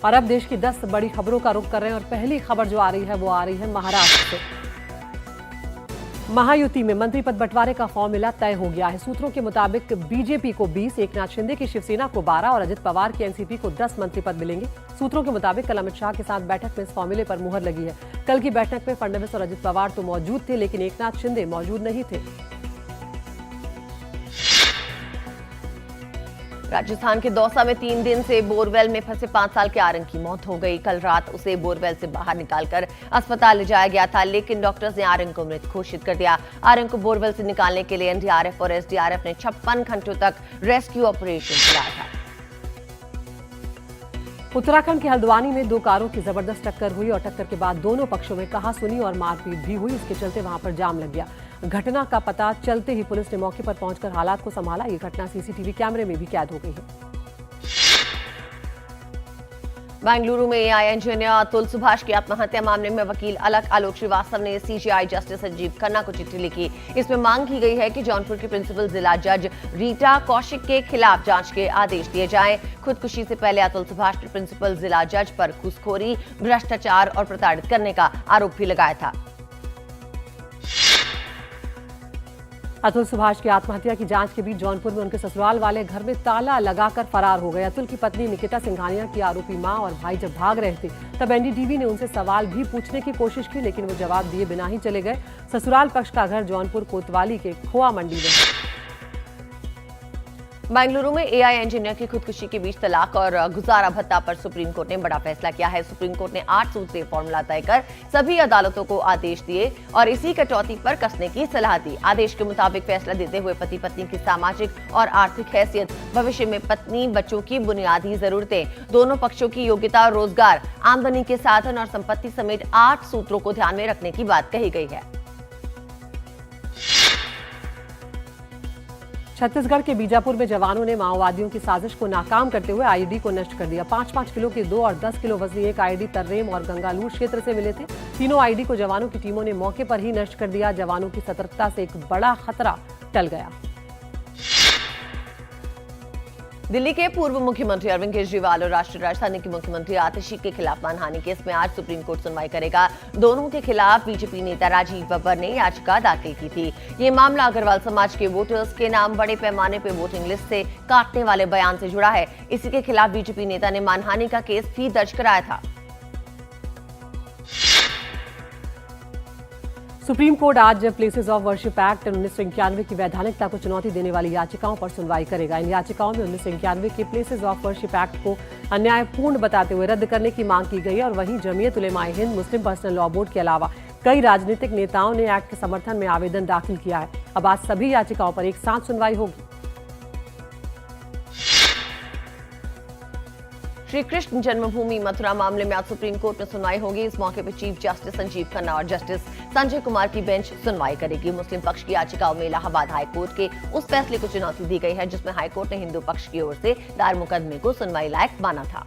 और अब देश की 10 बड़ी खबरों का रुख कर रहे हैं और पहली खबर जो आ रही है वो आ रही है महाराष्ट्र से। महायुति में मंत्री पद बंटवारे का फॉर्मूला तय हो गया है। सूत्रों के मुताबिक बीजेपी को 20, एकनाथ शिंदे की शिवसेना को 12 और अजित पवार की एनसीपी को 10 मंत्री पद मिलेंगे। सूत्रों के मुताबिक कल अमित शाह के साथ बैठक में इस फॉर्मूले पर मुहर लगी है। कल की बैठक में फडणवीस और अजित पवार तो मौजूद थे, लेकिन एकनाथ शिंदे मौजूद नहीं थे। राजस्थान के दौसा में 3 दिन से बोरवेल में फंसे 5 साल के आरंग की मौत हो गई। कल रात उसे बोरवेल से बाहर निकालकर अस्पताल ले जाया गया था, लेकिन डॉक्टर्स ने आरंग को मृत घोषित कर दिया। आरंग को बोरवेल से निकालने के लिए एनडीआरएफ और एसडीआरएफ ने 56 घंटों तक रेस्क्यू ऑपरेशन चलाया था। उत्तराखंड के हल्द्वानी में 2 कारों की जबरदस्त टक्कर हुई और टक्कर के बाद दोनों पक्षों में कहासुनी और मारपीट भी हुई। इसके चलते वहां पर जाम लग गया। घटना का पता चलते ही पुलिस ने मौके पर पहुंचकर हालात को संभाला। ये घटना सीसीटीवी कैमरे में भी कैद हो गई है। बेंगलुरु में एआई इंजीनियर अतुल सुभाष की आत्महत्या मामले में वकील आलोक श्रीवास्तव ने सीजेआई जस्टिस संजीव खन्ना को चिट्ठी लिखी। इसमें मांग की गई है कि जौनपुर की प्रिंसिपल जिला जज रीटा कौशिक के खिलाफ जांच के आदेश दिए जाएं। खुदकुशी से पहले अतुल सुभाष ने प्रिंसिपल जिला जज पर घूसखोरी, भ्रष्टाचार और प्रताड़ित करने का आरोप भी लगाया था। अतुल सुभाष की आत्महत्या की जांच के बीच जौनपुर में उनके ससुराल वाले घर में ताला लगाकर फरार हो गए। अतुल की पत्नी निकिता सिंघानिया की आरोपी मां और भाई जब भाग रहे थे तब एनडीटीवी ने उनसे सवाल भी पूछने की कोशिश की, लेकिन वो जवाब दिए बिना ही चले गए। ससुराल पक्ष का घर जौनपुर कोतवाली के खोआ मंडी में है। बेंगलुरु में एआई इंजीनियर की खुदकुशी के बीच तलाक और गुजारा भत्ता पर सुप्रीम कोर्ट ने बड़ा फैसला किया है। सुप्रीम कोर्ट ने 8 सूत्रीय फॉर्मूला तय कर सभी अदालतों को आदेश दिए और इसी कटौती पर कसने की सलाह दी। आदेश के मुताबिक फैसला देते हुए पति पत्नी की सामाजिक और आर्थिक हैसियत, भविष्य में पत्नी बच्चों की बुनियादी जरूरतें, दोनों पक्षों की योग्यता और रोजगार, आमदनी के साधन और संपत्ति समेत 8 सूत्रों को ध्यान में रखने की बात कही गई है। छत्तीसगढ़ के बीजापुर में जवानों ने माओवादियों की साजिश को नाकाम करते हुए आईईडी को नष्ट कर दिया। 5-5 किलो के 2 और 10 किलो वजनी एक आईईडी तर्रेम और गंगालूर क्षेत्र से मिले थे। तीनों आईईडी को जवानों की टीमों ने मौके पर ही नष्ट कर दिया। जवानों की सतर्कता से एक बड़ा खतरा टल गया। दिल्ली के पूर्व मुख्यमंत्री अरविंद केजरीवाल और राष्ट्रीय राजधानी के मुख्यमंत्री आतिशी के खिलाफ मानहानि केस में आज सुप्रीम कोर्ट सुनवाई करेगा। दोनों के खिलाफ बीजेपी नेता राजीव बब्बर ने याचिका दाखिल की थी। ये मामला अग्रवाल समाज के वोटर्स के नाम बड़े पैमाने पर वोटिंग लिस्ट से काटने वाले बयान से जुड़ा है। इसी के खिलाफ बीजेपी नेता ने मानहानि का केस भी दर्ज कराया था। सुप्रीम कोर्ट आज प्लेसेस ऑफ वर्शिप एक्ट 1991 की वैधानिकता को चुनौती देने वाली याचिकाओं पर सुनवाई करेगा। इन याचिकाओं में 1991 के प्लेसेस ऑफ वर्शिप एक्ट को अन्यायपूर्ण बताते हुए रद्द करने की मांग की गई है और वहीं जमीयत उलेमा-ए-हिंद, मुस्लिम पर्सनल लॉ बोर्ड के अलावा कई राजनीतिक नेताओं ने एक्ट के समर्थन में आवेदन दाखिल किया है। अब आज सभी याचिकाओं पर एक साथ सुनवाई होगी। श्री कृष्ण जन्मभूमि मथुरा मामले में आज सुप्रीम कोर्ट में सुनवाई होगी। इस मौके पर चीफ जस्टिस संजीव खन्ना और जस्टिस संजय कुमार की बेंच सुनवाई करेगी। मुस्लिम पक्ष की याचिकाओं में इलाहाबाद हाईकोर्ट के उस फैसले को चुनौती दी गई है जिसमें हाईकोर्ट ने हिंदू पक्ष की ओर से दायर मुकदमे को सुनवाई लायक माना था।